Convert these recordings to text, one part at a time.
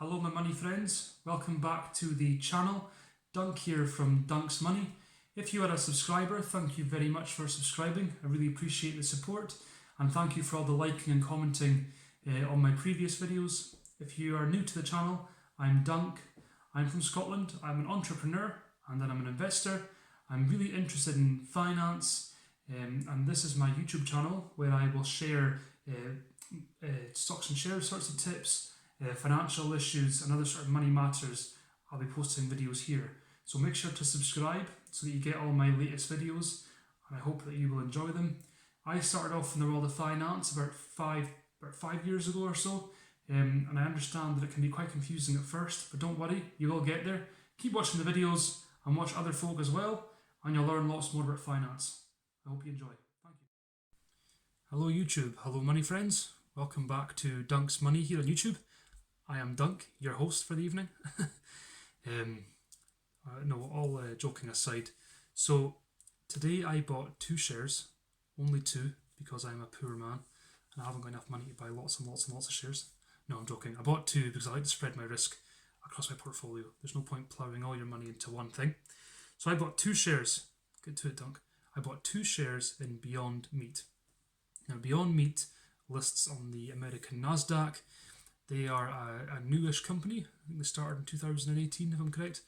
Hello my money friends, welcome back to the channel. Dunk here from Dunk's Money. If you are a subscriber, thank you very much for subscribing. I really appreciate the support, and thank you for all the liking and commenting on my previous videos. If you are new to the channel, I'm Dunk. I'm from Scotland. I'm an entrepreneur and then I'm an investor. I'm really interested in finance, and this is my YouTube channel where I will share stocks and shares sorts of tips, financial issues and other sort of money matters. I'll be posting videos here, so make sure to subscribe so that you get all my latest videos, and I hope that you will enjoy them. I started off in the world of finance about five years ago or so, and I understand that it can be quite confusing at first, but don't worry, you will get there. Keep watching the videos and watch other folk as well, and you'll learn lots more about finance. I hope you enjoy. Thank you. Hello YouTube, hello money friends. Welcome back to Dunk's Money here on YouTube. I am Dunk, your host for the evening. No, all joking aside. So today I bought 2 shares, only 2, because I'm a poor man and I haven't got enough money to buy lots and lots and lots of shares. No, I'm joking. I bought 2 because I like to spread my risk across my portfolio. There's no point ploughing all your money into one thing. So I bought 2 shares. Get to it, Dunk. I bought 2 shares in Beyond Meat. Now, Beyond Meat lists on the American NASDAQ. They are a newish company. I think they started in 2018, if I'm correct.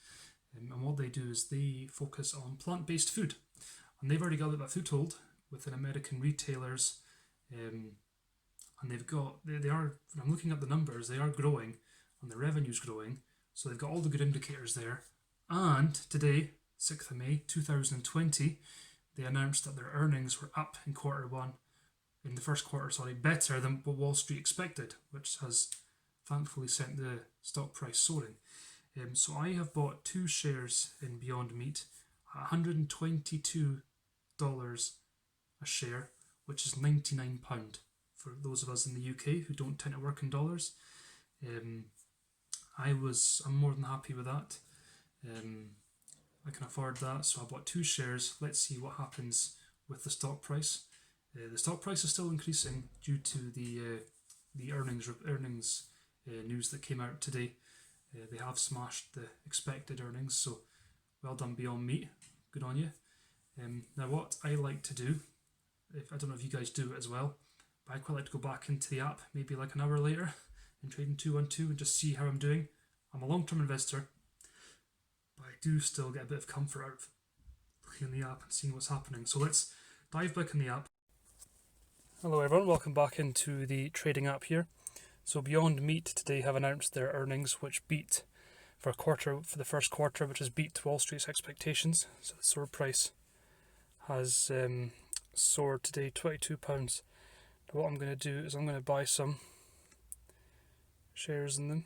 And what they do is they focus on plant-based food. And they've already got a foothold within American retailers. And they've got, they are, when I'm looking at the numbers, they are growing and the revenue's growing. So they've got all the good indicators there. And today, 6th of May 2020, they announced that their earnings were up in in the first quarter, better than what Wall Street expected, which has thankfully sent the stock price soaring. So I have bought 2 shares in Beyond Meat at $122 a share, which is £99 for those of us in the UK who don't tend to work in dollars. I'm more than happy with that. I can afford that, so I bought 2 shares. Let's see what happens with the stock price. The stock price is still increasing due to the earnings news that came out today. They have smashed the expected earnings, so well done Beyond Meat, good on you. Now what I like to do, I don't know if you guys do it as well, but I quite like to go back into the app maybe like an hour later and trade in 212 and just see how I'm doing. I'm a long-term investor, but I do still get a bit of comfort out of looking in the app and seeing what's happening. So let's dive back in the app. Hello everyone, welcome back into the trading app here. So Beyond Meat today have announced their earnings, which beat for the first quarter, which has beat Wall Street's expectations. So the share price has soared today, £22. Now what I'm going to do is I'm going to buy some shares in them.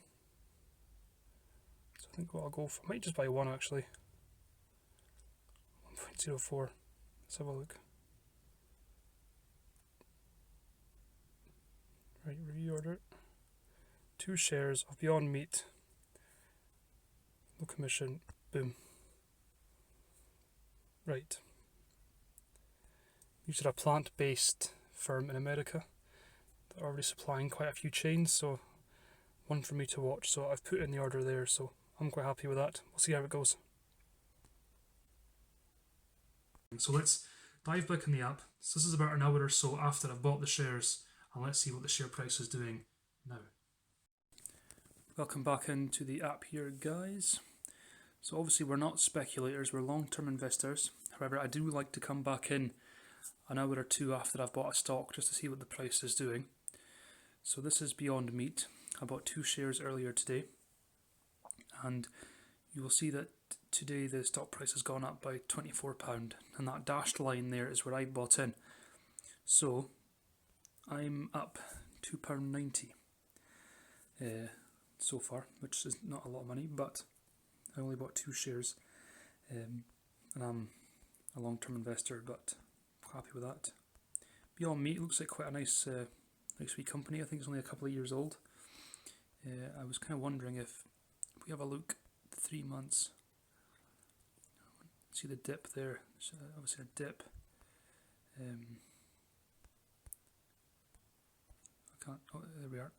So I think what I'll go for, I might just buy one actually. 1.04. Let's have a look. Right, review order. 2 shares of Beyond Meat. No commission. Boom. Right. These are a plant-based firm in America. They're already supplying quite a few chains, so one for me to watch. So I've put in the order there, so I'm quite happy with that. We'll see how it goes. So let's dive back in the app. So this is about an hour or so after I've bought the shares, and let's see what the share price is doing now. Welcome back into the app here, guys. So obviously we're not speculators, we're long-term investors. However, I do like to come back in an hour or 2 after I've bought a stock just to see what the price is doing. So this is Beyond Meat. I bought 2 shares earlier today, and you will see that today the stock price has gone up by £24, and that dashed line there is where I bought in. So I'm up £2.90 so far, which is not a lot of money, but I only bought 2 shares, and I'm a long-term investor, but happy with that. Beyond Meat looks like quite a nice wee company. I think it's only a couple of years old. I was kind of wondering if we have a look at 3 months. See the dip there. There's obviously a dip. I can't. Oh, there we are.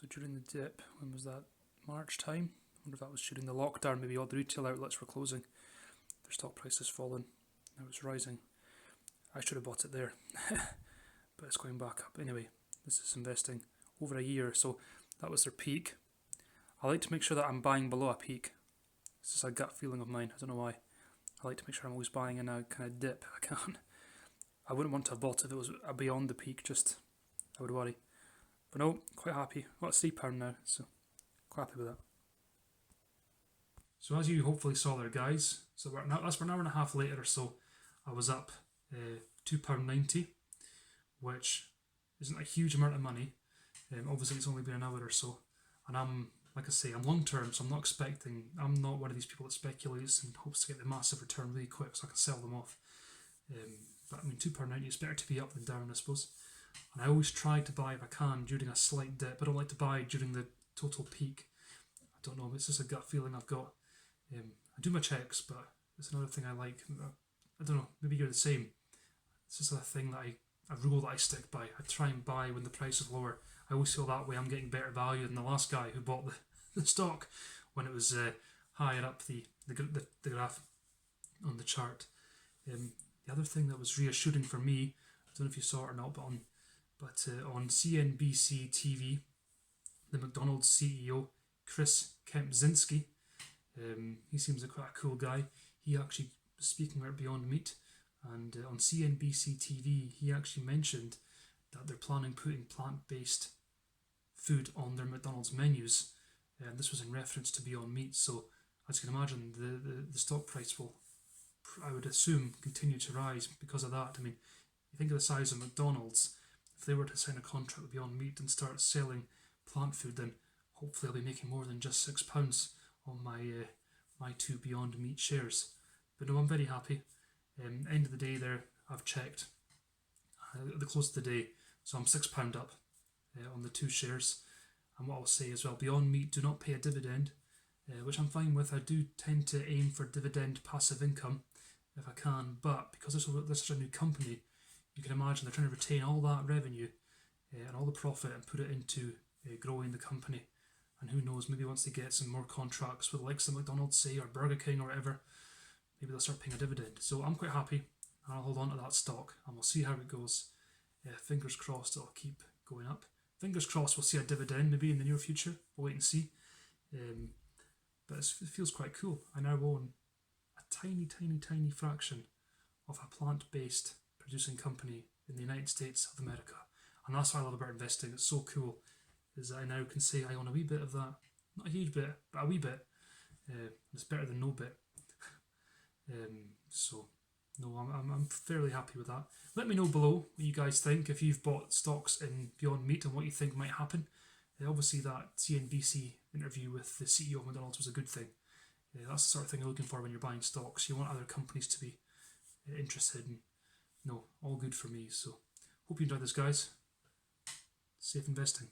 So during the dip, when was that? March time? I wonder if that was during the lockdown. Maybe all the retail outlets were closing. Their stock price has fallen. Now it's rising. I should have bought it there, but it's going back up. Anyway, this is investing over a year, so that was their peak. I like to make sure that I'm buying below a peak. It's just a gut feeling of mine. I don't know why. I like to make sure I'm always buying in a kind of dip if I can. I wouldn't want to have bought it if it was beyond the peak, just I would worry. But no, quite happy. Well, it's £3 now, so quite happy with that. So as you hopefully saw there, guys, so that's for an hour and a half later or so, I was up £2.90, which isn't a huge amount of money. Obviously, it's only been an hour or so, and I'm, like I say, I'm long term, so I'm not one of these people that speculates and hopes to get the massive return really quick so I can sell them off. But I mean, £2.90 is better to be up than down, I suppose. And I always try to buy if I can during a slight dip. I don't like to buy during the total peak. I don't know, it's just a gut feeling I've got. I do my checks, but it's another thing I like. I don't know, maybe you're the same. It's just a thing that a rule that I stick by. I try and buy when the price is lower. I always feel that way I'm getting better value than the last guy who bought the stock when it was higher up the graph on the chart. The other thing that was reassuring for me, I don't know if you saw it or not, but on CNBC TV, the McDonald's CEO, Chris Kempczynski, he seems like quite a cool guy. He actually was speaking about Beyond Meat, and on CNBC TV, he actually mentioned that they're planning putting plant-based food on their McDonald's menus, and this was in reference to Beyond Meat. So as you can imagine, the stock price will, I would assume, continue to rise because of that. I mean, you think of the size of McDonald's. If they were to sign a contract with Beyond Meat and start selling plant food, then hopefully I'll be making more than just £6 on my two Beyond Meat shares. But no, I'm very happy. End of the day there, I've checked at the close of the day, so I'm £6 up on the two shares. And what I'll say as well, Beyond Meat do not pay a dividend, which I'm fine with. I do tend to aim for dividend passive income if I can, but because this is a new company, you can imagine they're trying to retain all that revenue and all the profit and put it into growing the company. And who knows, maybe once they get some more contracts with the likes of McDonald's, say, or Burger King or whatever, maybe they'll start paying a dividend. So I'm quite happy, and I'll hold on to that stock, and we'll see how it goes. Fingers crossed it'll keep going up. Fingers crossed we'll see a dividend maybe in the near future. We'll wait and see. But it feels quite cool. I now own a tiny fraction of a plant-based producing company in the United States of America. And that's what I love about investing. It's so cool, is that I now can say I own a wee bit of that. Not a huge bit, but a wee bit. It's better than no bit. So, no, I'm fairly happy with that. Let me know below what you guys think, if you've bought stocks in Beyond Meat and what you think might happen. Obviously, that CNBC interview with the CEO of McDonald's was a good thing. That's the sort of thing you're looking for when you're buying stocks. You want other companies to be interested, and no, all good for me. So, hope you enjoyed this, guys. Safe investing.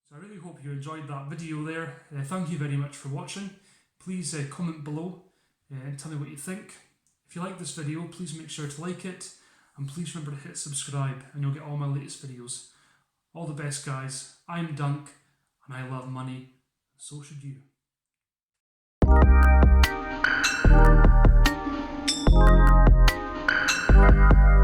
So I really hope you enjoyed that video there. Thank you very much for watching. Please comment below and tell me what you think. If you like this video, please make sure to like it, and please remember to hit subscribe and you'll get all my latest videos. All the best, guys. I'm Dunk and I love money, so should you.